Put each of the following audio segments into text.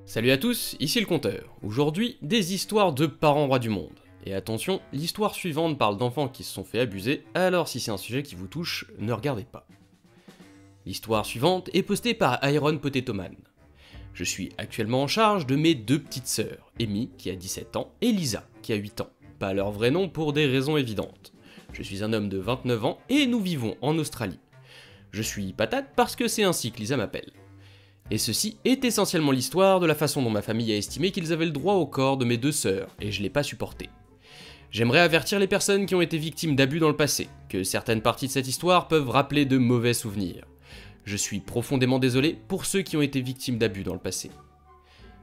Salut à tous, ici le Conteur. Aujourd'hui, des histoires de parents rois du monde. Et attention, l'histoire suivante parle d'enfants qui se sont fait abuser, alors si c'est un sujet qui vous touche, ne regardez pas. L'histoire suivante est postée par Iron Potato Man. Je suis actuellement en charge de mes deux petites sœurs, Amy qui a 17 ans et Lisa qui a 8 ans. Pas leur vrai nom pour des raisons évidentes. Je suis un homme de 29 ans et nous vivons en Australie. Je suis patate parce que c'est ainsi que Lisa m'appelle. Et ceci est essentiellement l'histoire de la façon dont ma famille a estimé qu'ils avaient le droit au corps de mes deux sœurs, et je l'ai pas supporté. J'aimerais avertir les personnes qui ont été victimes d'abus dans le passé, que certaines parties de cette histoire peuvent rappeler de mauvais souvenirs. Je suis profondément désolé pour ceux qui ont été victimes d'abus dans le passé.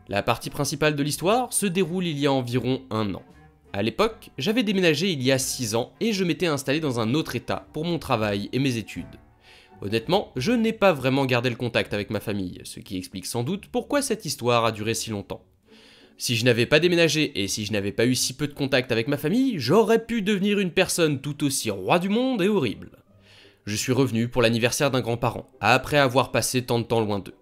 La partie principale de l'histoire se déroule il y a environ 1 an. À l'époque, j'avais déménagé il y a 6 ans et je m'étais installé dans un autre état pour mon travail et mes études. Honnêtement, je n'ai pas vraiment gardé le contact avec ma famille, ce qui explique sans doute pourquoi cette histoire a duré si longtemps. Si je n'avais pas déménagé et si je n'avais pas eu si peu de contact avec ma famille, j'aurais pu devenir une personne tout aussi roi du monde et horrible. Je suis revenu pour l'anniversaire d'un grand-parent, après avoir passé tant de temps loin d'eux.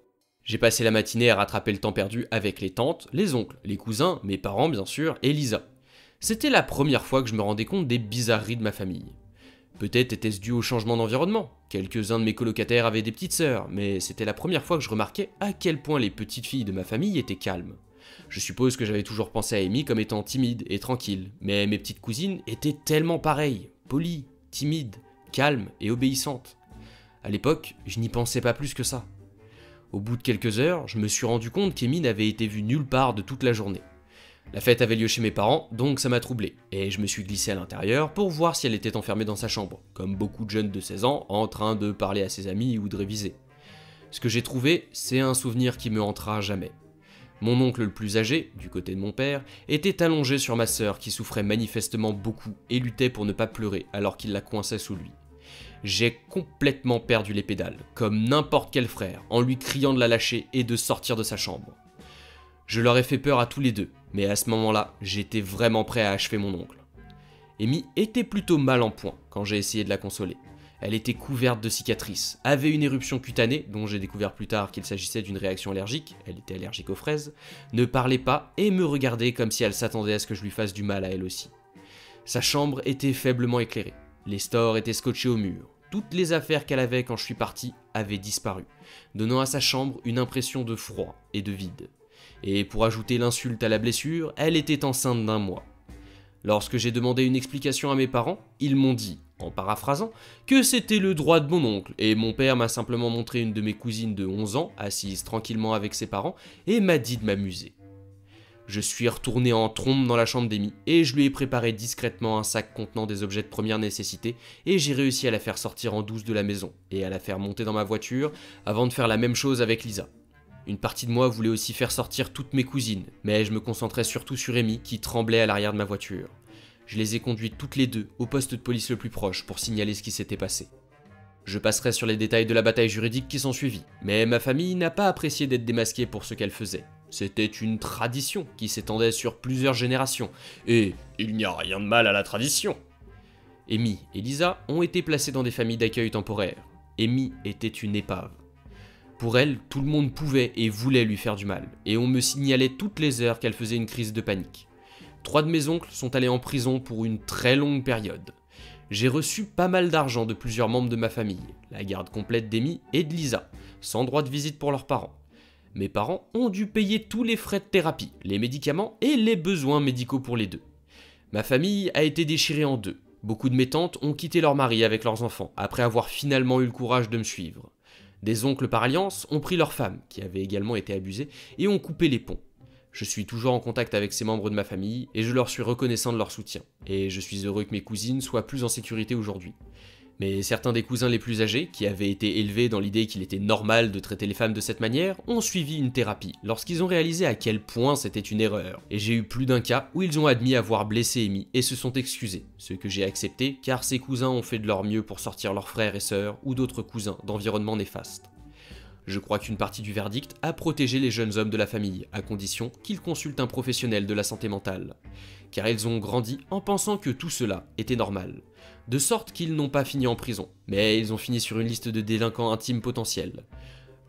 J'ai passé la matinée à rattraper le temps perdu avec les tantes, les oncles, les cousins, mes parents bien sûr, et Lisa. C'était la première fois que je me rendais compte des bizarreries de ma famille. Peut-être était-ce dû au changement d'environnement. Quelques-uns de mes colocataires avaient des petites sœurs, mais c'était la première fois que je remarquais à quel point les petites filles de ma famille étaient calmes. Je suppose que j'avais toujours pensé à Amy comme étant timide et tranquille, mais mes petites cousines étaient tellement pareilles, polies, timides, calmes et obéissantes. À l'époque, je n'y pensais pas plus que ça. Au bout de quelques heures, je me suis rendu compte qu'Amy n'avait été vue nulle part de toute la journée. La fête avait lieu chez mes parents, donc ça m'a troublé, et je me suis glissé à l'intérieur pour voir si elle était enfermée dans sa chambre, comme beaucoup de jeunes de 16 ans, en train de parler à ses amis ou de réviser. Ce que j'ai trouvé, c'est un souvenir qui me hantera à jamais. Mon oncle le plus âgé, du côté de mon père, était allongé sur ma sœur qui souffrait manifestement beaucoup et luttait pour ne pas pleurer alors qu'il la coinçait sous lui. J'ai complètement perdu les pédales, comme n'importe quel frère, en lui criant de la lâcher et de sortir de sa chambre. Je leur ai fait peur à tous les deux, mais à ce moment-là, j'étais vraiment prêt à achever mon oncle. Amy était plutôt mal en point quand j'ai essayé de la consoler. Elle était couverte de cicatrices, avait une éruption cutanée, dont j'ai découvert plus tard qu'il s'agissait d'une réaction allergique, elle était allergique aux fraises, ne parlait pas et me regardait comme si elle s'attendait à ce que je lui fasse du mal à elle aussi. Sa chambre était faiblement éclairée, les stores étaient scotchés au mur, toutes les affaires qu'elle avait quand je suis parti avaient disparu, donnant à sa chambre une impression de froid et de vide. Et pour ajouter l'insulte à la blessure, elle était enceinte d'1 mois. Lorsque j'ai demandé une explication à mes parents, ils m'ont dit, en paraphrasant, que c'était le droit de mon oncle, et mon père m'a simplement montré une de mes cousines de 11 ans, assise tranquillement avec ses parents, et m'a dit de m'amuser. Je suis retourné en trombe dans la chambre d'Amy, et je lui ai préparé discrètement un sac contenant des objets de première nécessité, et j'ai réussi à la faire sortir en douce de la maison, et à la faire monter dans ma voiture, avant de faire la même chose avec Lisa. Une partie de moi voulait aussi faire sortir toutes mes cousines, mais je me concentrais surtout sur Amy qui tremblait à l'arrière de ma voiture. Je les ai conduites toutes les deux au poste de police le plus proche pour signaler ce qui s'était passé. Je passerai sur les détails de la bataille juridique qui s'ensuivit, mais ma famille n'a pas apprécié d'être démasquée pour ce qu'elle faisait. C'était une tradition qui s'étendait sur plusieurs générations, et il n'y a rien de mal à la tradition. Amy et Lisa ont été placées dans des familles d'accueil temporaires. Amy était une épave. Pour elle, tout le monde pouvait et voulait lui faire du mal, et on me signalait toutes les heures qu'elle faisait une crise de panique. 3 de mes oncles sont allés en prison pour une très longue période. J'ai reçu pas mal d'argent de plusieurs membres de ma famille, la garde complète d'Amy et de Lisa, sans droit de visite pour leurs parents. Mes parents ont dû payer tous les frais de thérapie, les médicaments et les besoins médicaux pour les deux. Ma famille a été déchirée en deux. Beaucoup de mes tantes ont quitté leur mari avec leurs enfants, après avoir finalement eu le courage de me suivre. Des oncles par alliance ont pris leurs femmes, qui avaient également été abusées, et ont coupé les ponts. Je suis toujours en contact avec ces membres de ma famille, et je leur suis reconnaissant de leur soutien, et je suis heureux que mes cousines soient plus en sécurité aujourd'hui. Mais certains des cousins les plus âgés, qui avaient été élevés dans l'idée qu'il était normal de traiter les femmes de cette manière, ont suivi une thérapie, lorsqu'ils ont réalisé à quel point c'était une erreur. Et j'ai eu plus d'un cas où ils ont admis avoir blessé Amy et se sont excusés, ce que j'ai accepté car ces cousins ont fait de leur mieux pour sortir leurs frères et sœurs ou d'autres cousins d'environnements néfastes. Je crois qu'une partie du verdict a protégé les jeunes hommes de la famille, à condition qu'ils consultent un professionnel de la santé mentale. Car ils ont grandi en pensant que tout cela était normal. De sorte qu'ils n'ont pas fini en prison, mais ils ont fini sur une liste de délinquants intimes potentiels.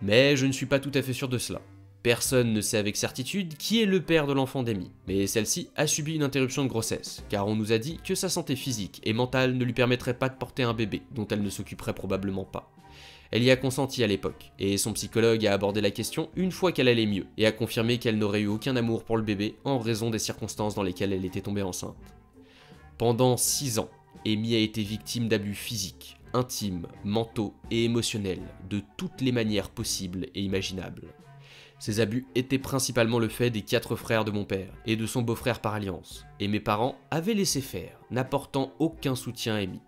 Mais je ne suis pas tout à fait sûr de cela. Personne ne sait avec certitude qui est le père de l'enfant d'Amy, mais celle-ci a subi une interruption de grossesse, car on nous a dit que sa santé physique et mentale ne lui permettrait pas de porter un bébé, dont elle ne s'occuperait probablement pas. Elle y a consenti à l'époque, et son psychologue a abordé la question une fois qu'elle allait mieux, et a confirmé qu'elle n'aurait eu aucun amour pour le bébé en raison des circonstances dans lesquelles elle était tombée enceinte. Pendant 6 ans, Amy a été victime d'abus physiques, intimes, mentaux et émotionnels, de toutes les manières possibles et imaginables. Ces abus étaient principalement le fait des 4 frères de mon père et de son beau-frère par alliance, et mes parents avaient laissé faire, n'apportant aucun soutien à Amy.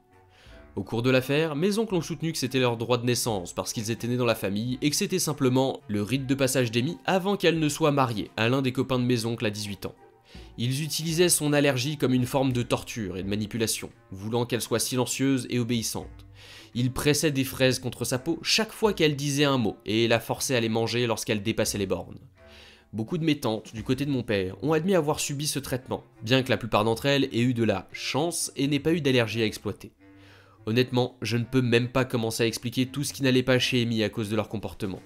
Au cours de l'affaire, mes oncles ont soutenu que c'était leur droit de naissance parce qu'ils étaient nés dans la famille et que c'était simplement le rite de passage d'Amy avant qu'elle ne soit mariée à l'un des copains de mes oncles à 18 ans. Ils utilisaient son allergie comme une forme de torture et de manipulation, voulant qu'elle soit silencieuse et obéissante. Ils pressaient des fraises contre sa peau chaque fois qu'elle disait un mot et la forçaient à les manger lorsqu'elle dépassait les bornes. Beaucoup de mes tantes, du côté de mon père, ont admis avoir subi ce traitement, bien que la plupart d'entre elles aient eu de la chance et n'aient pas eu d'allergie à exploiter. Honnêtement, je ne peux même pas commencer à expliquer tout ce qui n'allait pas chez Amy à cause de leur comportement.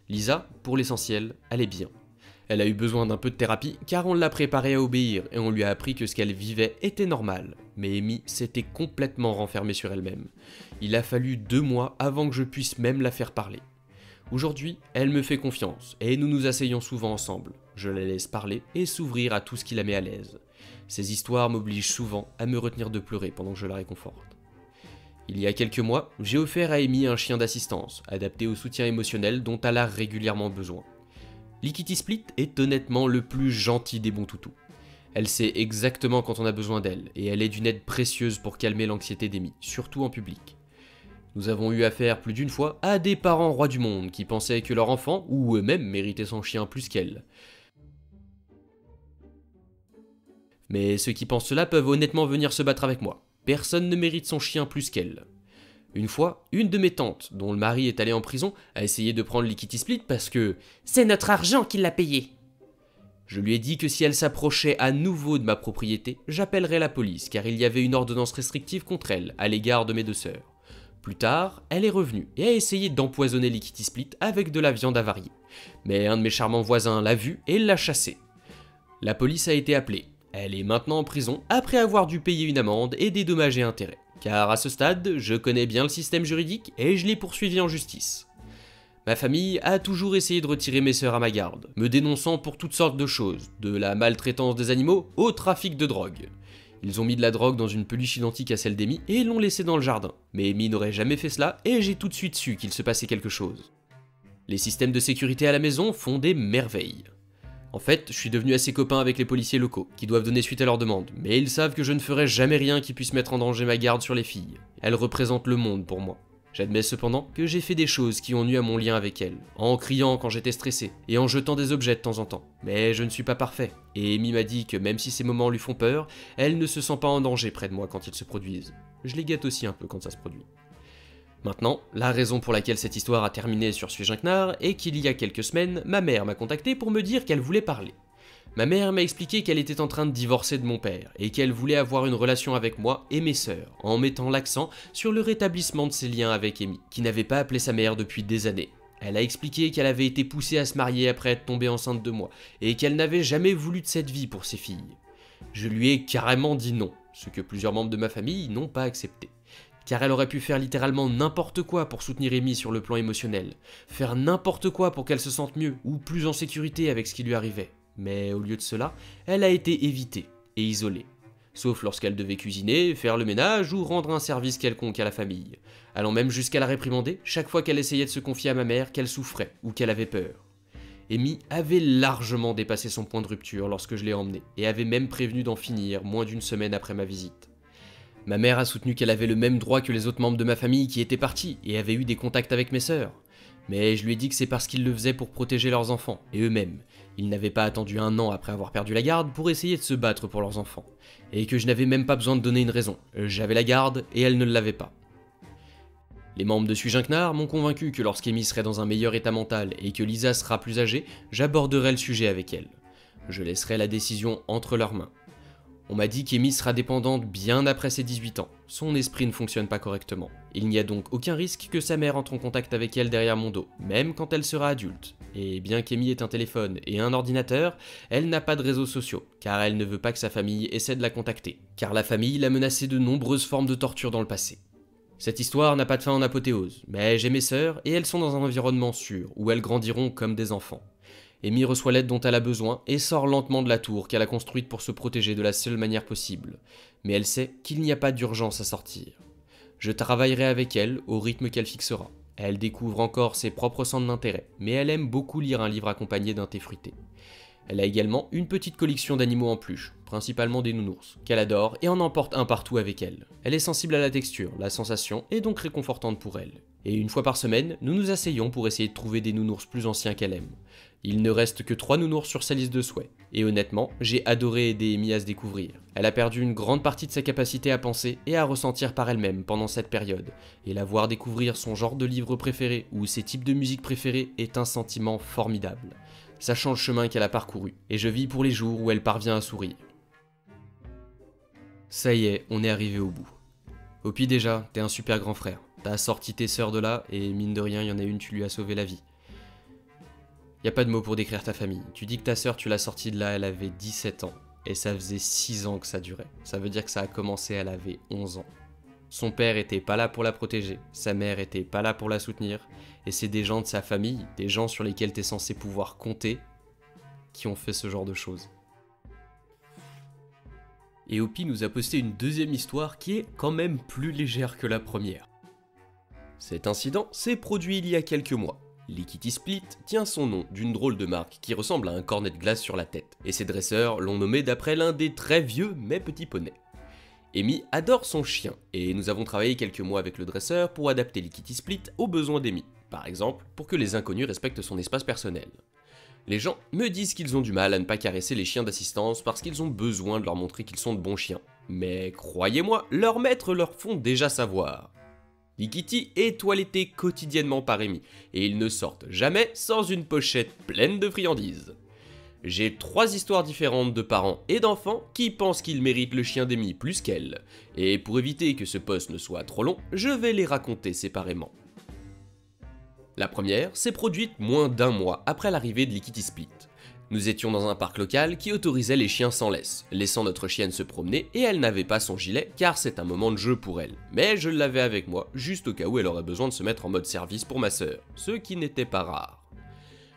Lisa, pour l'essentiel, allait bien. Elle a eu besoin d'un peu de thérapie car on l'a préparée à obéir et on lui a appris que ce qu'elle vivait était normal. Mais Amy s'était complètement renfermée sur elle-même. Il a fallu 2 mois avant que je puisse même la faire parler. Aujourd'hui, elle me fait confiance et nous nous asseyons souvent ensemble. Je la laisse parler et s'ouvrir à tout ce qui la met à l'aise. Ces histoires m'obligent souvent à me retenir de pleurer pendant que je la réconforte. Il y a quelques mois, j'ai offert à Amy un chien d'assistance, adapté au soutien émotionnel dont elle a régulièrement besoin. Lickety Split est honnêtement le plus gentil des bons toutous. Elle sait exactement quand on a besoin d'elle, et elle est d'une aide précieuse pour calmer l'anxiété d'Amy, surtout en public. Nous avons eu affaire plus d'une fois à des parents rois du monde qui pensaient que leur enfant, ou eux-mêmes, méritait son chien plus qu'elle. Mais ceux qui pensent cela peuvent honnêtement venir se battre avec moi. Personne ne mérite son chien plus qu'elle. Une fois, une de mes tantes, dont le mari est allé en prison, a essayé de prendre Lickety Split parce que « c'est notre argent qui l'a payé ». Je lui ai dit que si elle s'approchait à nouveau de ma propriété, j'appellerais la police car il y avait une ordonnance restrictive contre elle à l'égard de mes 2 sœurs. Plus tard, elle est revenue et a essayé d'empoisonner Lickety Split avec de la viande avariée. Mais un de mes charmants voisins l'a vue et l'a chassée. La police a été appelée. Elle est maintenant en prison après avoir dû payer une amende et des dommages et intérêts. Car à ce stade, je connais bien le système juridique et je l'ai poursuivi en justice. Ma famille a toujours essayé de retirer mes sœurs à ma garde, me dénonçant pour toutes sortes de choses, de la maltraitance des animaux au trafic de drogue. Ils ont mis de la drogue dans une peluche identique à celle d'Amy et l'ont laissée dans le jardin. Mais Amy n'aurait jamais fait cela et j'ai tout de suite su qu'il se passait quelque chose. Les systèmes de sécurité à la maison font des merveilles. En fait, je suis devenu assez copain avec les policiers locaux, qui doivent donner suite à leurs demandes, mais ils savent que je ne ferai jamais rien qui puisse mettre en danger ma garde sur les filles. Elles représentent le monde pour moi. J'admets cependant que j'ai fait des choses qui ont nui à mon lien avec elles, en criant quand j'étais stressé, et en jetant des objets de temps en temps. Mais je ne suis pas parfait, et Amy m'a dit que même si ces moments lui font peur, elle ne se sent pas en danger près de moi quand ils se produisent. Je les gâte aussi un peu quand ça se produit. Maintenant, la raison pour laquelle cette histoire a terminé sur Suis-je un Knarr est qu'il y a quelques semaines, ma mère m'a contacté pour me dire qu'elle voulait parler. Ma mère m'a expliqué qu'elle était en train de divorcer de mon père et qu'elle voulait avoir une relation avec moi et mes sœurs, en mettant l'accent sur le rétablissement de ses liens avec Amy, qui n'avait pas appelé sa mère depuis des années. Elle a expliqué qu'elle avait été poussée à se marier après être tombée enceinte de moi et qu'elle n'avait jamais voulu de cette vie pour ses filles. Je lui ai carrément dit non, ce que plusieurs membres de ma famille n'ont pas accepté. Car elle aurait pu faire littéralement n'importe quoi pour soutenir Amy sur le plan émotionnel, faire n'importe quoi pour qu'elle se sente mieux ou plus en sécurité avec ce qui lui arrivait. Mais au lieu de cela, elle a été évitée et isolée. Sauf lorsqu'elle devait cuisiner, faire le ménage ou rendre un service quelconque à la famille, allant même jusqu'à la réprimander chaque fois qu'elle essayait de se confier à ma mère qu'elle souffrait ou qu'elle avait peur. Amy avait largement dépassé son point de rupture lorsque je l'ai emmenée et avait même prévenu d'en finir moins d'1 semaine après ma visite. Ma mère a soutenu qu'elle avait le même droit que les autres membres de ma famille qui étaient partis et avaient eu des contacts avec mes sœurs. Mais je lui ai dit que c'est parce qu'ils le faisaient pour protéger leurs enfants, et eux-mêmes. Ils n'avaient pas attendu 1 an après avoir perdu la garde pour essayer de se battre pour leurs enfants. Et que je n'avais même pas besoin de donner une raison. J'avais la garde et elle ne l'avait pas. Les membres de Suis-je un Knarr m'ont convaincu que lorsqu'Amy serait dans un meilleur état mental et que Lisa sera plus âgée, j'aborderai le sujet avec elle. Je laisserai la décision entre leurs mains. On m'a dit qu'Amy sera dépendante bien après ses 18 ans. Son esprit ne fonctionne pas correctement. Il n'y a donc aucun risque que sa mère entre en contact avec elle derrière mon dos, même quand elle sera adulte. Et bien qu'Amy ait un téléphone et un ordinateur, elle n'a pas de réseaux sociaux, car elle ne veut pas que sa famille essaie de la contacter, car la famille l'a menacée de nombreuses formes de torture dans le passé. Cette histoire n'a pas de fin en apothéose, mais j'ai mes sœurs et elles sont dans un environnement sûr, où elles grandiront comme des enfants. Amy reçoit l'aide dont elle a besoin et sort lentement de la tour qu'elle a construite pour se protéger de la seule manière possible. Mais elle sait qu'il n'y a pas d'urgence à sortir. Je travaillerai avec elle au rythme qu'elle fixera. Elle découvre encore ses propres centres d'intérêt, mais elle aime beaucoup lire un livre accompagné d'un thé fruité. Elle a également une petite collection d'animaux en peluche, principalement des nounours, qu'elle adore et en emporte un partout avec elle. Elle est sensible à la texture, la sensation est donc réconfortante pour elle. Et une fois par semaine, nous nous asseyons pour essayer de trouver des nounours plus anciens qu'elle aime. Il ne reste que 3 nounours sur sa liste de souhaits. Et honnêtement, j'ai adoré aider Amy à se découvrir. Elle a perdu une grande partie de sa capacité à penser et à ressentir par elle-même pendant cette période. Et la voir découvrir son genre de livre préféré ou ses types de musique préférés est un sentiment formidable. Sachant le chemin qu'elle a parcouru, et je vis pour les jours où elle parvient à sourire. Ça y est, on est arrivé au bout. Hopi déjà, t'es un super grand frère. T'as sorti tes sœurs de là, et mine de rien, il y en a une, tu lui as sauvé la vie. Y a pas de mots pour décrire ta famille. Tu dis que ta sœur, tu l'as sortie de là, elle avait 17 ans. Et ça faisait 6 ans que ça durait. Ça veut dire que ça a commencé, elle avait 11 ans. Son père était pas là pour la protéger, sa mère était pas là pour la soutenir, et c'est des gens de sa famille, des gens sur lesquels t'es censé pouvoir compter, qui ont fait ce genre de choses. Et Hopi nous a posté une deuxième histoire qui est quand même plus légère que la première. Cet incident s'est produit il y a quelques mois. Lickety Split tient son nom d'une drôle de marque qui ressemble à un cornet de glace sur la tête, et ses dresseurs l'ont nommé d'après l'un des très vieux mais petits poneys. Amy adore son chien, et nous avons travaillé quelques mois avec le dresseur pour adapter Lickety Split aux besoins d'Amy, par exemple pour que les inconnus respectent son espace personnel. Les gens me disent qu'ils ont du mal à ne pas caresser les chiens d'assistance parce qu'ils ont besoin de leur montrer qu'ils sont de bons chiens, mais croyez-moi, leurs maîtres leur font déjà savoir. Lickety est toiletté quotidiennement par Amy, et ils ne sortent jamais sans une pochette pleine de friandises. J'ai 3 histoires différentes de parents et d'enfants qui pensent qu'ils méritent le chien d'Amy plus qu'elle, et pour éviter que ce post ne soit trop long, je vais les raconter séparément. La première s'est produite moins d'1 mois après l'arrivée de Lickety Split. Nous étions dans un parc local qui autorisait les chiens sans laisse, laissant notre chienne se promener et elle n'avait pas son gilet car c'est un moment de jeu pour elle. Mais je l'avais avec moi, juste au cas où elle aurait besoin de se mettre en mode service pour ma sœur, ce qui n'était pas rare.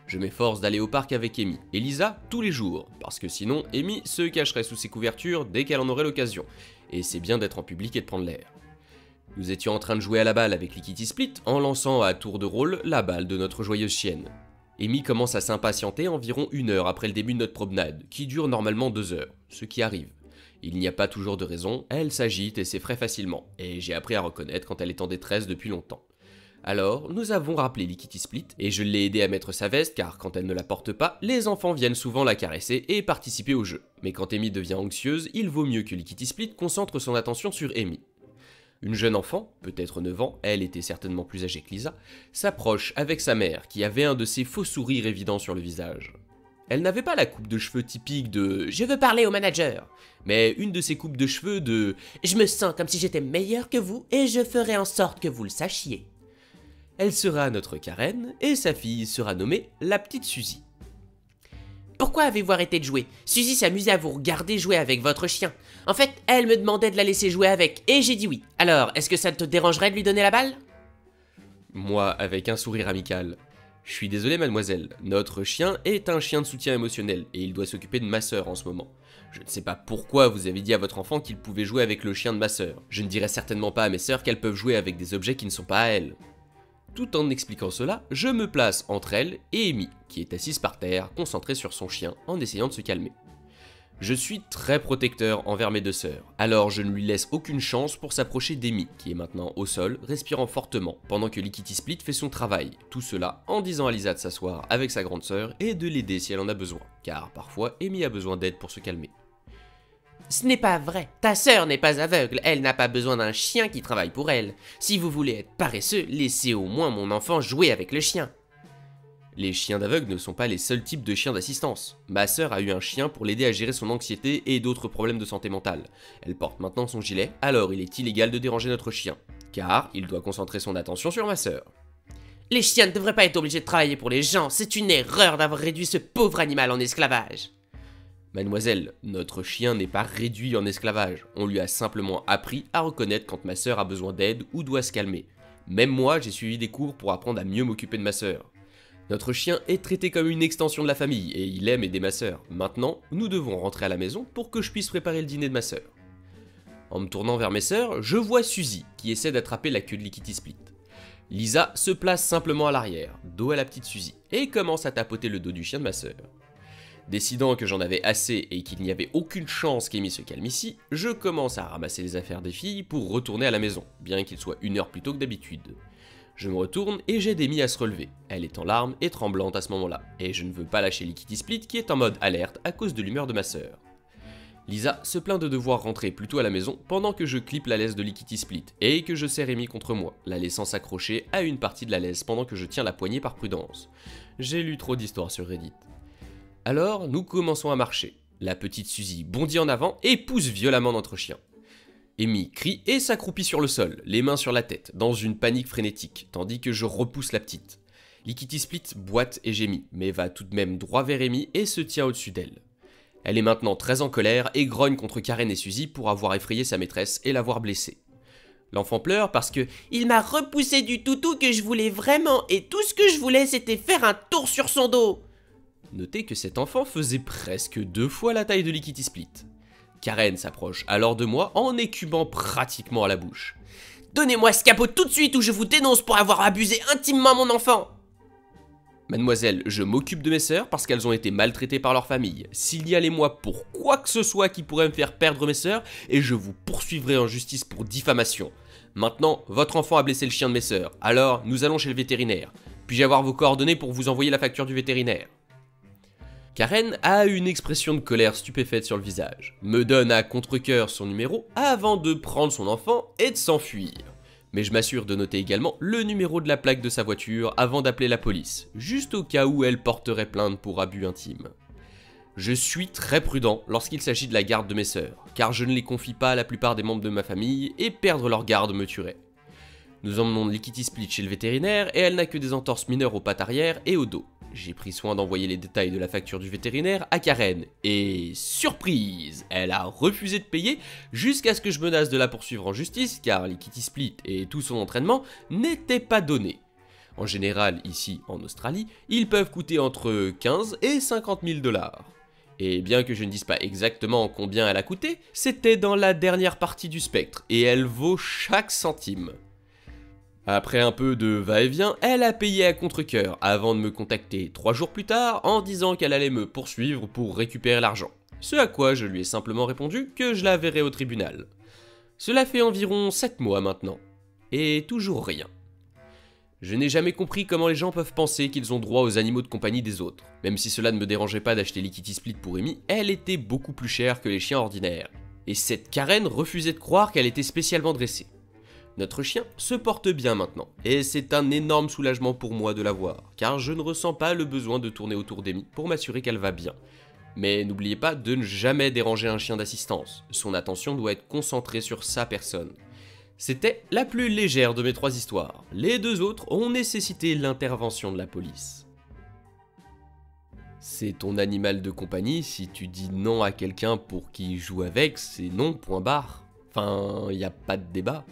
Je m'efforce d'aller au parc avec Amy et Lisa tous les jours, parce que sinon Amy se cacherait sous ses couvertures dès qu'elle en aurait l'occasion, et c'est bien d'être en public et de prendre l'air. Nous étions en train de jouer à la balle avec Lickety Split en lançant à tour de rôle la balle de notre joyeuse chienne. Amy commence à s'impatienter environ 1 heure après le début de notre promenade, qui dure normalement 2 heures, ce qui arrive. Il n'y a pas toujours de raison, elle s'agite et s'effraie facilement, et j'ai appris à reconnaître quand elle est en détresse depuis longtemps. Alors, nous avons rappelé Lickety Split, et je l'ai aidé à mettre sa veste car quand elle ne la porte pas, les enfants viennent souvent la caresser et participer au jeu. Mais quand Amy devient anxieuse, il vaut mieux que Lickety Split concentre son attention sur Amy. Une jeune enfant, peut-être 9 ans, elle était certainement plus âgée que Lisa, s'approche avec sa mère qui avait un de ces faux sourires évidents sur le visage. Elle n'avait pas la coupe de cheveux typique de « je veux parler au manager », mais une de ces coupes de cheveux de « je me sens comme si j'étais meilleur que vous et je ferai en sorte que vous le sachiez ». Elle sera notre Karen et sa fille sera nommée la petite Suzy. Pourquoi avez-vous arrêté de jouer? Suzy s'amusait à vous regarder jouer avec votre chien. En fait, elle me demandait de la laisser jouer avec, et j'ai dit oui. Alors, est-ce que ça te dérangerait de lui donner la balle? Moi, avec un sourire amical. Je suis désolé mademoiselle, notre chien est un chien de soutien émotionnel, et il doit s'occuper de ma sœur en ce moment. Je ne sais pas pourquoi vous avez dit à votre enfant qu'il pouvait jouer avec le chien de ma sœur. Je ne dirai certainement pas à mes sœurs qu'elles peuvent jouer avec des objets qui ne sont pas à elles. Tout en expliquant cela, je me place entre elle et Amy, qui est assise par terre, concentrée sur son chien, en essayant de se calmer. Je suis très protecteur envers mes 2 sœurs, alors je ne lui laisse aucune chance pour s'approcher d'Amy, qui est maintenant au sol, respirant fortement, pendant que Lickety Split fait son travail. Tout cela en disant à Lisa de s'asseoir avec sa grande sœur et de l'aider si elle en a besoin, car parfois Amy a besoin d'aide pour se calmer. Ce n'est pas vrai, ta sœur n'est pas aveugle, elle n'a pas besoin d'un chien qui travaille pour elle. Si vous voulez être paresseux, laissez au moins mon enfant jouer avec le chien. Les chiens d'aveugle ne sont pas les seuls types de chiens d'assistance. Ma sœur a eu un chien pour l'aider à gérer son anxiété et d'autres problèmes de santé mentale. Elle porte maintenant son gilet, alors il est illégal de déranger notre chien, car il doit concentrer son attention sur ma sœur. Les chiens ne devraient pas être obligés de travailler pour les gens, c'est une erreur d'avoir réduit ce pauvre animal en esclavage. Mademoiselle, notre chien n'est pas réduit en esclavage, on lui a simplement appris à reconnaître quand ma sœur a besoin d'aide ou doit se calmer. Même moi, j'ai suivi des cours pour apprendre à mieux m'occuper de ma sœur. Notre chien est traité comme une extension de la famille et il aime aider ma sœur. Maintenant, nous devons rentrer à la maison pour que je puisse préparer le dîner de ma sœur. En me tournant vers mes sœurs, je vois Suzy qui essaie d'attraper la queue de Lickety Split. Lisa se place simplement à l'arrière, dos à la petite Suzy, et commence à tapoter le dos du chien de ma sœur. Décidant que j'en avais assez et qu'il n'y avait aucune chance qu'Amy se calme ici, je commence à ramasser les affaires des filles pour retourner à la maison, bien qu'il soit 1 heure plus tôt que d'habitude. Je me retourne et j'aide Amy à se relever. Elle est en larmes et tremblante à ce moment-là, et je ne veux pas lâcher Lickety Split qui est en mode alerte à cause de l'humeur de ma sœur. Lisa se plaint de devoir rentrer plus tôt à la maison pendant que je clippe la laisse de Lickety Split et que je serre Amy contre moi, la laissant s'accrocher à une partie de la laisse pendant que je tiens la poignée par prudence. J'ai lu trop d'histoires sur Reddit. Alors, nous commençons à marcher. La petite Suzy bondit en avant et pousse violemment notre chien. Amy crie et s'accroupit sur le sol, les mains sur la tête, dans une panique frénétique, tandis que je repousse la petite. Lickety Split boite et gémit, mais va tout de même droit vers Amy et se tient au-dessus d'elle. Elle est maintenant très en colère et grogne contre Karen et Suzy pour avoir effrayé sa maîtresse et l'avoir blessée. L'enfant pleure parce que « Il m'a repoussé du toutou que je voulais vraiment et tout ce que je voulais c'était faire un tour sur son dos !» Notez que cet enfant faisait presque 2 fois la taille de Lickety Split. Karen s'approche alors de moi en écumant pratiquement à la bouche. « Donnez-moi ce capot tout de suite ou je vous dénonce pour avoir abusé intimement mon enfant !» Mademoiselle, je m'occupe de mes sœurs parce qu'elles ont été maltraitées par leur famille. Signalez-moi pour quoi que ce soit qui pourrait me faire perdre mes sœurs et je vous poursuivrai en justice pour diffamation. Maintenant, votre enfant a blessé le chien de mes sœurs, alors nous allons chez le vétérinaire. Puis-je avoir vos coordonnées pour vous envoyer la facture du vétérinaire ? Karen a une expression de colère stupéfaite sur le visage, me donne à contre-cœur son numéro avant de prendre son enfant et de s'enfuir. Mais je m'assure de noter également le numéro de la plaque de sa voiture avant d'appeler la police, juste au cas où elle porterait plainte pour abus intime. Je suis très prudent lorsqu'il s'agit de la garde de mes sœurs, car je ne les confie pas à la plupart des membres de ma famille et perdre leur garde me tuerait. Nous emmenons Lickety Split chez le vétérinaire et elle n'a que des entorses mineures aux pattes arrière et au dos. J'ai pris soin d'envoyer les détails de la facture du vétérinaire à Karen, et surprise, elle a refusé de payer jusqu'à ce que je menace de la poursuivre en justice car Lickety Split et tout son entraînement n'étaient pas donnés. En général, ici en Australie, ils peuvent coûter entre 15 et 50 000 $. Et bien que je ne dise pas exactement combien elle a coûté, c'était dans la dernière partie du spectre, et elle vaut chaque centime. Après un peu de va-et-vient, elle a payé à contre-cœur avant de me contacter 3 jours plus tard en disant qu'elle allait me poursuivre pour récupérer l'argent. Ce à quoi je lui ai simplement répondu que je la verrais au tribunal. Cela fait environ 7 mois maintenant. Et toujours rien. Je n'ai jamais compris comment les gens peuvent penser qu'ils ont droit aux animaux de compagnie des autres. Même si cela ne me dérangeait pas d'acheter Lickety Split pour Amy, elle était beaucoup plus chère que les chiens ordinaires. Et cette Karen refusait de croire qu'elle était spécialement dressée. Notre chien se porte bien maintenant, et c'est un énorme soulagement pour moi de la voir, car je ne ressens pas le besoin de tourner autour d'Amy pour m'assurer qu'elle va bien. Mais n'oubliez pas de ne jamais déranger un chien d'assistance, son attention doit être concentrée sur sa personne. C'était la plus légère de mes 3 histoires, les 2 autres ont nécessité l'intervention de la police. C'est ton animal de compagnie, si tu dis non à quelqu'un pour qu'il joue avec, c'est non, point barre. Enfin, y a pas de débat.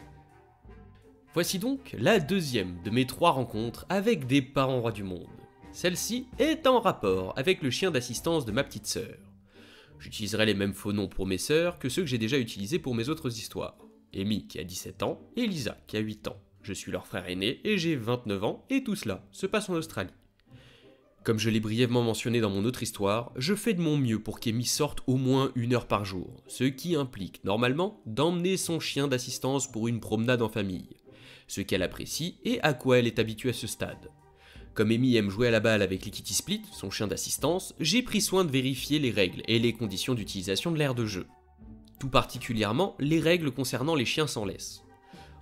Voici donc la deuxième de mes 3 rencontres avec des parents rois du monde. Celle-ci est en rapport avec le chien d'assistance de ma petite sœur. J'utiliserai les mêmes faux noms pour mes sœurs que ceux que j'ai déjà utilisés pour mes autres histoires. Amy qui a 17 ans et Lisa qui a 8 ans. Je suis leur frère aîné et j'ai 29 ans et tout cela se passe en Australie. Comme je l'ai brièvement mentionné dans mon autre histoire, je fais de mon mieux pour qu'Amy sorte au moins 1 heure par jour, ce qui implique normalement d'emmener son chien d'assistance pour une promenade en famille. Ce qu'elle apprécie et à quoi elle est habituée à ce stade. Comme Amy aime jouer à la balle avec Lickety Split, son chien d'assistance, j'ai pris soin de vérifier les règles et les conditions d'utilisation de l'aire de jeu. Tout particulièrement les règles concernant les chiens sans laisse.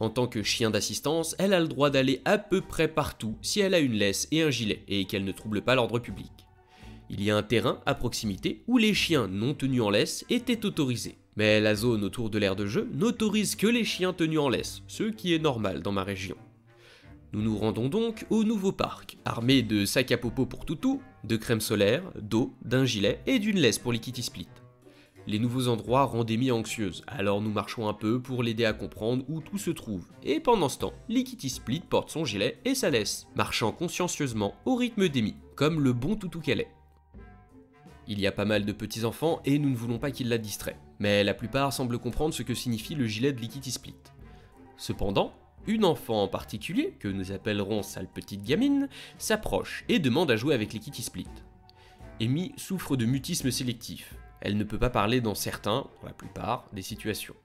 En tant que chien d'assistance, elle a le droit d'aller à peu près partout si elle a une laisse et un gilet et qu'elle ne trouble pas l'ordre public. Il y a un terrain à proximité où les chiens non tenus en laisse étaient autorisés. Mais la zone autour de l'aire de jeu n'autorise que les chiens tenus en laisse, ce qui est normal dans ma région. Nous nous rendons donc au nouveau parc, armé de sacs à popo pour toutou, de crème solaire, d'eau, d'un gilet et d'une laisse pour Lickety Split. Les nouveaux endroits rendent Amy anxieuse, alors nous marchons un peu pour l'aider à comprendre où tout se trouve. Et pendant ce temps, Lickety Split porte son gilet et sa laisse, marchant consciencieusement au rythme d'Amy, comme le bon toutou qu'elle est. Il y a pas mal de petits enfants et nous ne voulons pas qu'ils la distraient, mais la plupart semblent comprendre ce que signifie le gilet de Lickety Split. Cependant, une enfant en particulier, que nous appellerons sale petite gamine, s'approche et demande à jouer avec Lickety Split. Amy souffre de mutisme sélectif. Elle ne peut pas parler dans certains, pour la plupart, des situations.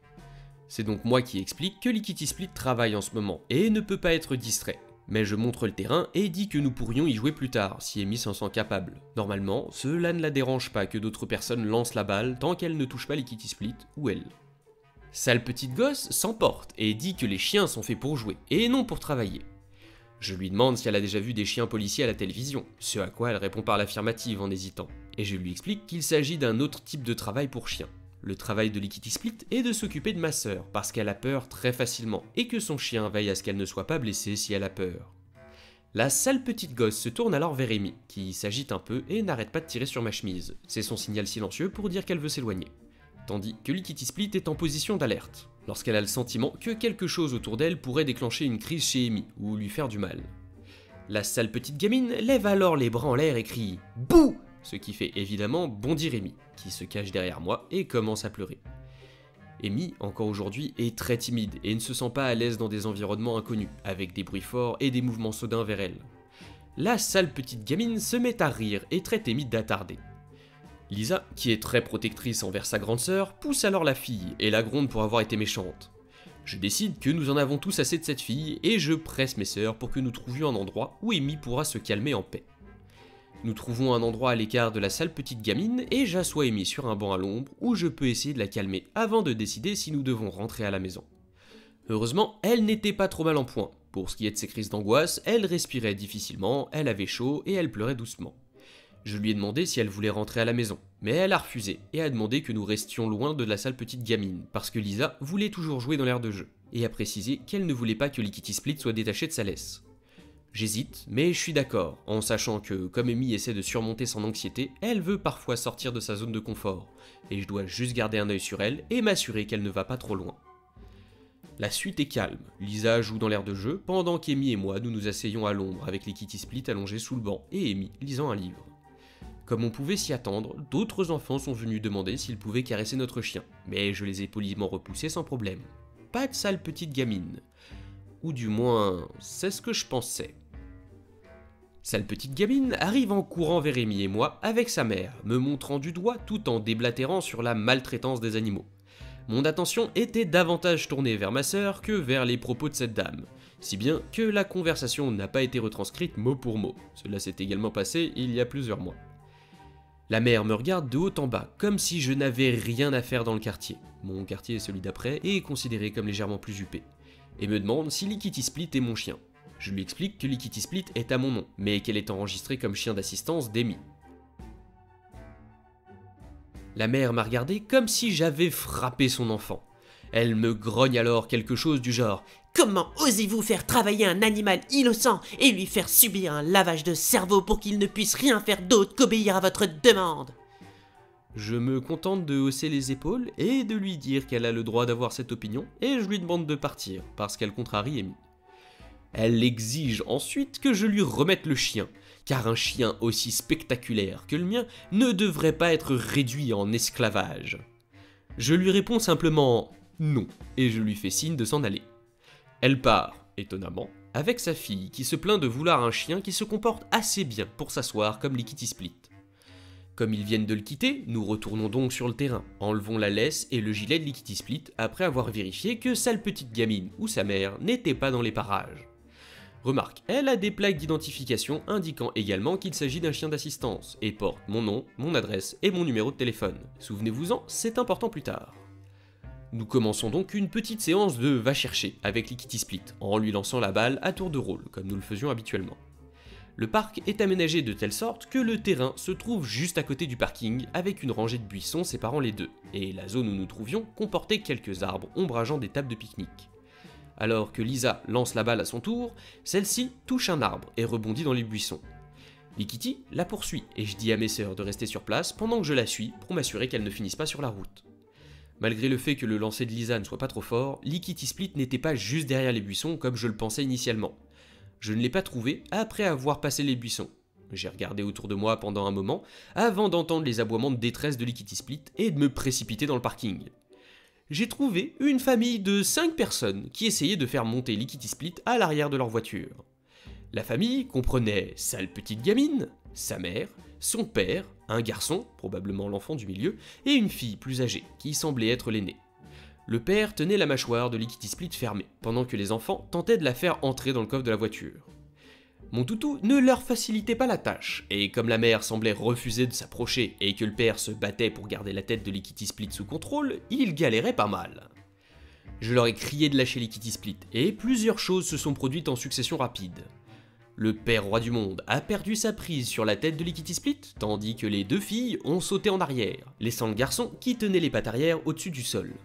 C'est donc moi qui explique que Lickety Split travaille en ce moment et ne peut pas être distrait. Mais je montre le terrain et dis que nous pourrions y jouer plus tard, si Amy s'en sent capable. Normalement, cela ne la dérange pas que d'autres personnes lancent la balle tant qu'elle ne touche pas Lickety Split ou elle. Sale petite gosse s'emporte et dit que les chiens sont faits pour jouer et non pour travailler. Je lui demande si elle a déjà vu des chiens policiers à la télévision, ce à quoi elle répond par l'affirmative en hésitant. Et je lui explique qu'il s'agit d'un autre type de travail pour chiens. Le travail de Lickety Split est de s'occuper de ma sœur, parce qu'elle a peur très facilement, et que son chien veille à ce qu'elle ne soit pas blessée si elle a peur. La sale petite gosse se tourne alors vers Amy, qui s'agite un peu et n'arrête pas de tirer sur ma chemise. C'est son signal silencieux pour dire qu'elle veut s'éloigner. Tandis que Lickety Split est en position d'alerte, lorsqu'elle a le sentiment que quelque chose autour d'elle pourrait déclencher une crise chez Amy, ou lui faire du mal. La sale petite gamine lève alors les bras en l'air et crie « Bouh !» ce qui fait évidemment bondir Amy, qui se cache derrière moi et commence à pleurer. Amy, encore aujourd'hui, est très timide et ne se sent pas à l'aise dans des environnements inconnus, avec des bruits forts et des mouvements soudains vers elle. La sale petite gamine se met à rire et traite Amy d'attardée. Lisa, qui est très protectrice envers sa grande sœur, pousse alors la fille et la gronde pour avoir été méchante. Je décide que nous en avons tous assez de cette fille et je presse mes sœurs pour que nous trouvions un endroit où Amy pourra se calmer en paix. Nous trouvons un endroit à l'écart de la sale petite gamine et j'assois Amy sur un banc à l'ombre où je peux essayer de la calmer avant de décider si nous devons rentrer à la maison. Heureusement, elle n'était pas trop mal en point. Pour ce qui est de ses crises d'angoisse, elle respirait difficilement, elle avait chaud et elle pleurait doucement. Je lui ai demandé si elle voulait rentrer à la maison, mais elle a refusé et a demandé que nous restions loin de la sale petite gamine, parce que Lisa voulait toujours jouer dans l'aire de jeu, et a précisé qu'elle ne voulait pas que Lickety Split soit détaché de sa laisse. J'hésite, mais je suis d'accord, en sachant que, comme Amy essaie de surmonter son anxiété, elle veut parfois sortir de sa zone de confort, et je dois juste garder un œil sur elle et m'assurer qu'elle ne va pas trop loin. La suite est calme, Lisa joue dans l'aire de jeu, pendant qu'Amy et moi nous nous asseyons à l'ombre avec Lickety Split allongé sous le banc et Amy lisant un livre. Comme on pouvait s'y attendre, d'autres enfants sont venus demander s'ils pouvaient caresser notre chien, mais je les ai poliment repoussés sans problème. Pas de sale petite gamine. Ou du moins, c'est ce que je pensais. Sale petite gamine arrive en courant vers Amy et moi avec sa mère, me montrant du doigt tout en déblatérant sur la maltraitance des animaux. Mon attention était davantage tournée vers ma sœur que vers les propos de cette dame, si bien que la conversation n'a pas été retranscrite mot pour mot. Cela s'est également passé il y a plusieurs mois. La mère me regarde de haut en bas, comme si je n'avais rien à faire dans le quartier. Mon quartier est celui d'après et est considéré comme légèrement plus huppé. Et me demande si Lickety Split est mon chien. Je lui explique que Lickety Split est à mon nom, mais qu'elle est enregistrée comme chien d'assistance d'Amy. La mère m'a regardé comme si j'avais frappé son enfant. Elle me grogne alors quelque chose du genre « Comment osez-vous faire travailler un animal innocent et lui faire subir un lavage de cerveau pour qu'il ne puisse rien faire d'autre qu'obéir à votre demande ?» Je me contente de hausser les épaules et de lui dire qu'elle a le droit d'avoir cette opinion et je lui demande de partir parce qu'elle contrarie Amy. Elle exige ensuite que je lui remette le chien, car un chien aussi spectaculaire que le mien ne devrait pas être réduit en esclavage. Je lui réponds simplement non et je lui fais signe de s'en aller. Elle part, étonnamment, avec sa fille qui se plaint de vouloir un chien qui se comporte assez bien pour s'asseoir comme Lickety Split. Comme ils viennent de le quitter, nous retournons donc sur le terrain, enlevons la laisse et le gilet de Lickety Split après avoir vérifié que sale petite gamine ou sa mère n'était pas dans les parages. Remarque, elle a des plaques d'identification indiquant également qu'il s'agit d'un chien d'assistance et porte mon nom, mon adresse et mon numéro de téléphone. Souvenez-vous-en, c'est important plus tard. Nous commençons donc une petite séance de va chercher avec Lickety Split, en lui lançant la balle à tour de rôle, comme nous le faisions habituellement. Le parc est aménagé de telle sorte que le terrain se trouve juste à côté du parking avec une rangée de buissons séparant les deux, et la zone où nous trouvions comportait quelques arbres ombrageant des tables de pique-nique. Alors que Lisa lance la balle à son tour, celle-ci touche un arbre et rebondit dans les buissons. Lickety la poursuit et je dis à mes sœurs de rester sur place pendant que je la suis pour m'assurer qu'elle ne finisse pas sur la route. Malgré le fait que le lancer de Lisa ne soit pas trop fort, Lickety Split n'était pas juste derrière les buissons comme je le pensais initialement. Je ne l'ai pas trouvé après avoir passé les buissons. J'ai regardé autour de moi pendant un moment avant d'entendre les aboiements de détresse de Lickety Split et de me précipiter dans le parking. J'ai trouvé une famille de 5 personnes qui essayaient de faire monter Lickety Split à l'arrière de leur voiture. La famille comprenait sa petite gamine, sa mère, son père, un garçon, probablement l'enfant du milieu, et une fille plus âgée, qui semblait être l'aînée. Le père tenait la mâchoire de Lickety Split fermée, pendant que les enfants tentaient de la faire entrer dans le coffre de la voiture. Mon toutou ne leur facilitait pas la tâche, et comme la mère semblait refuser de s'approcher et que le père se battait pour garder la tête de Lickety Split sous contrôle, ils galéraient pas mal. Je leur ai crié de lâcher Lickety Split, et plusieurs choses se sont produites en succession rapide. Le père roi du monde a perdu sa prise sur la tête de Lickety Split, tandis que les deux filles ont sauté en arrière, laissant le garçon qui tenait les pattes arrière au-dessus du sol.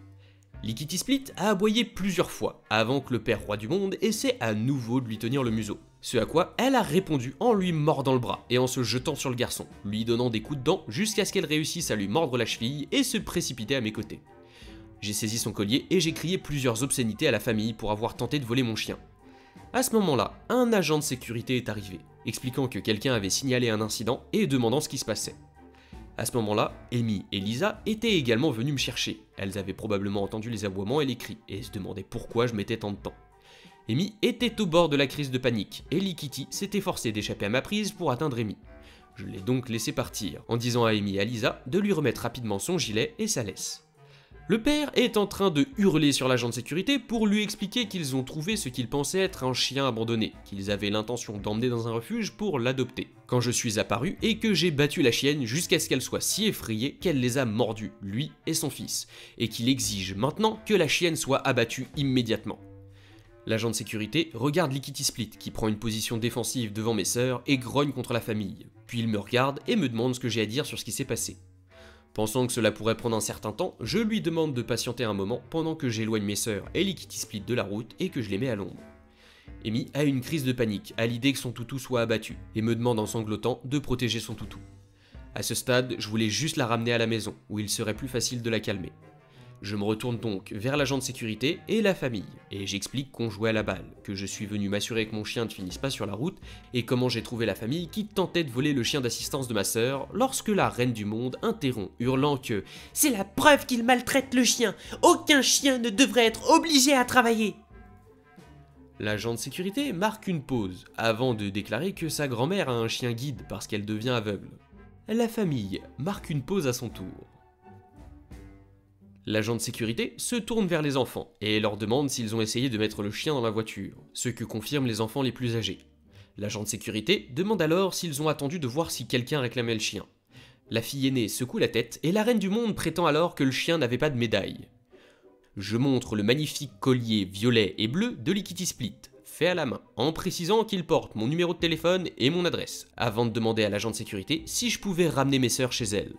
Lickety Split a aboyé plusieurs fois, avant que le père roi du monde essaie à nouveau de lui tenir le museau. Ce à quoi elle a répondu en lui mordant le bras et en se jetant sur le garçon, lui donnant des coups de dents jusqu'à ce qu'elle réussisse à lui mordre la cheville et se précipiter à mes côtés. J'ai saisi son collier et j'ai crié plusieurs obscénités à la famille pour avoir tenté de voler mon chien. À ce moment-là, un agent de sécurité est arrivé, expliquant que quelqu'un avait signalé un incident et demandant ce qui se passait. À ce moment-là, Amy et Lisa étaient également venues me chercher. Elles avaient probablement entendu les aboiements et les cris, et se demandaient pourquoi je mettais tant de temps. Amy était au bord de la crise de panique, et Lickety s'était forcé d'échapper à ma prise pour atteindre Amy. Je l'ai donc laissé partir, en disant à Amy et à Lisa de lui remettre rapidement son gilet et sa laisse. Le père est en train de hurler sur l'agent de sécurité pour lui expliquer qu'ils ont trouvé ce qu'ils pensaient être un chien abandonné, qu'ils avaient l'intention d'emmener dans un refuge pour l'adopter. Quand je suis apparu et que j'ai battu la chienne jusqu'à ce qu'elle soit si effrayée qu'elle les a mordus, lui et son fils, et qu'il exige maintenant que la chienne soit abattue immédiatement. L'agent de sécurité regarde Lickety Split qui prend une position défensive devant mes sœurs et grogne contre la famille, puis il me regarde et me demande ce que j'ai à dire sur ce qui s'est passé. Pensant que cela pourrait prendre un certain temps, je lui demande de patienter un moment pendant que j'éloigne mes sœurs et Lickety Split de la route et que je les mets à l'ombre. Amy a une crise de panique à l'idée que son toutou soit abattu et me demande en sanglotant de protéger son toutou. À ce stade, je voulais juste la ramener à la maison où il serait plus facile de la calmer. Je me retourne donc vers l'agent de sécurité et la famille, et j'explique qu'on jouait à la balle, que je suis venu m'assurer que mon chien ne finisse pas sur la route, et comment j'ai trouvé la famille qui tentait de voler le chien d'assistance de ma sœur, lorsque la reine du monde interrompt, hurlant que « C'est la preuve qu'il maltraite le chien. Aucun chien ne devrait être obligé à travailler !» L'agent de sécurité marque une pause, avant de déclarer que sa grand-mère a un chien guide parce qu'elle devient aveugle. La famille marque une pause à son tour. L'agent de sécurité se tourne vers les enfants et leur demande s'ils ont essayé de mettre le chien dans la voiture, ce que confirment les enfants les plus âgés. L'agent de sécurité demande alors s'ils ont attendu de voir si quelqu'un réclamait le chien. La fille aînée secoue la tête et la reine du monde prétend alors que le chien n'avait pas de médaille. Je montre le magnifique collier violet et bleu de Lickety Split, fait à la main, en précisant qu'il porte mon numéro de téléphone et mon adresse, avant de demander à l'agent de sécurité si je pouvais ramener mes sœurs chez elles.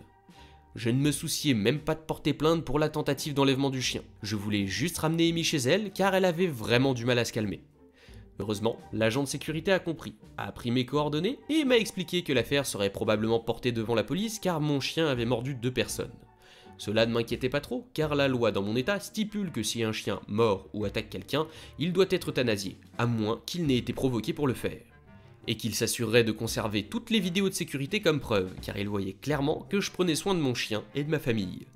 Je ne me souciais même pas de porter plainte pour la tentative d'enlèvement du chien. Je voulais juste ramener Amy chez elle car elle avait vraiment du mal à se calmer. Heureusement, l'agent de sécurité a compris, a pris mes coordonnées et m'a expliqué que l'affaire serait probablement portée devant la police car mon chien avait mordu 2 personnes. Cela ne m'inquiétait pas trop car la loi dans mon état stipule que si un chien mord ou attaque quelqu'un, il doit être euthanasié, à moins qu'il n'ait été provoqué pour le faire. Et qu'il s'assurerait de conserver toutes les vidéos de sécurité comme preuve, car il voyait clairement que je prenais soin de mon chien et de ma famille.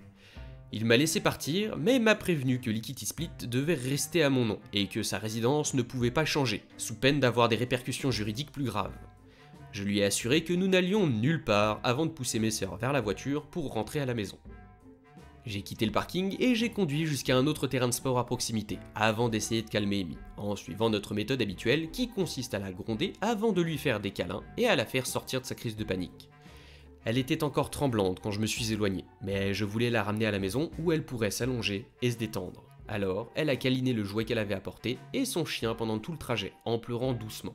Il m'a laissé partir, mais m'a prévenu que Lickety Split devait rester à mon nom, et que sa résidence ne pouvait pas changer, sous peine d'avoir des répercussions juridiques plus graves. Je lui ai assuré que nous n'allions nulle part avant de pousser mes sœurs vers la voiture pour rentrer à la maison. J'ai quitté le parking et j'ai conduit jusqu'à un autre terrain de sport à proximité, avant d'essayer de calmer Amy, en suivant notre méthode habituelle qui consiste à la gronder avant de lui faire des câlins et à la faire sortir de sa crise de panique. Elle était encore tremblante quand je me suis éloigné, mais je voulais la ramener à la maison où elle pourrait s'allonger et se détendre. Alors, elle a câliné le jouet qu'elle avait apporté et son chien pendant tout le trajet, en pleurant doucement.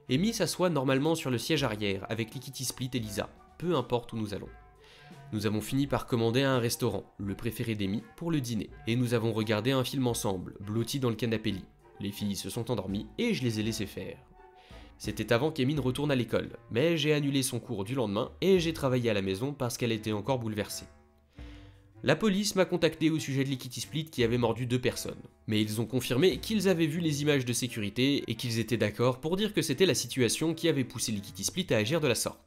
Amy s'assoit normalement sur le siège arrière avec Lickety Split et Lisa, peu importe où nous allons. Nous avons fini par commander à un restaurant, le préféré d'Amy, pour le dîner, et nous avons regardé un film ensemble, blottis dans le canapé lit. Les filles se sont endormies et je les ai laissées faire. C'était avant qu'Amy ne retourne à l'école, mais j'ai annulé son cours du lendemain et j'ai travaillé à la maison parce qu'elle était encore bouleversée. La police m'a contacté au sujet de Lickety Split qui avait mordu 2 personnes, mais ils ont confirmé qu'ils avaient vu les images de sécurité et qu'ils étaient d'accord pour dire que c'était la situation qui avait poussé Lickety Split à agir de la sorte.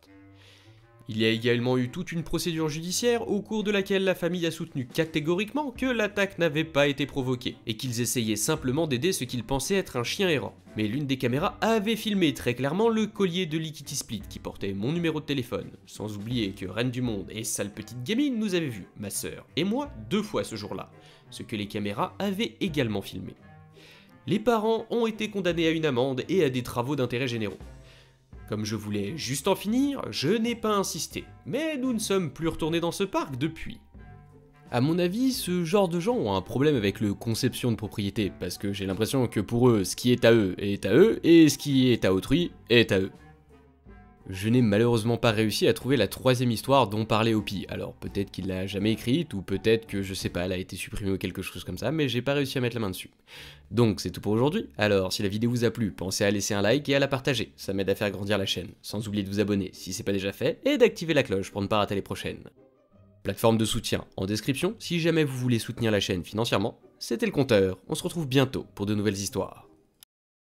Il y a également eu toute une procédure judiciaire au cours de laquelle la famille a soutenu catégoriquement que l'attaque n'avait pas été provoquée et qu'ils essayaient simplement d'aider ce qu'ils pensaient être un chien errant. Mais l'une des caméras avait filmé très clairement le collier de Lickety Split qui portait mon numéro de téléphone, sans oublier que Reine du Monde et sale petite gamine nous avaient vus, ma sœur et moi, 2 fois ce jour-là, ce que les caméras avaient également filmé. Les parents ont été condamnés à une amende et à des travaux d'intérêt généraux. Comme je voulais juste en finir, je n'ai pas insisté, mais nous ne sommes plus retournés dans ce parc depuis. À mon avis, ce genre de gens ont un problème avec le conception de propriété, parce que j'ai l'impression que pour eux, ce qui est à eux, et ce qui est à autrui est à eux. Je n'ai malheureusement pas réussi à trouver la 3e histoire dont parlait Hopi, alors peut-être qu'il l'a jamais écrite, ou peut-être que je sais pas, elle a été supprimée ou quelque chose comme ça, mais j'ai pas réussi à mettre la main dessus. Donc c'est tout pour aujourd'hui, alors si la vidéo vous a plu, pensez à laisser un like et à la partager, ça m'aide à faire grandir la chaîne, sans oublier de vous abonner si c'est pas déjà fait, et d'activer la cloche pour ne pas rater les prochaines. Plateforme de soutien en description, si jamais vous voulez soutenir la chaîne financièrement, c'était le compteur, on se retrouve bientôt pour de nouvelles histoires.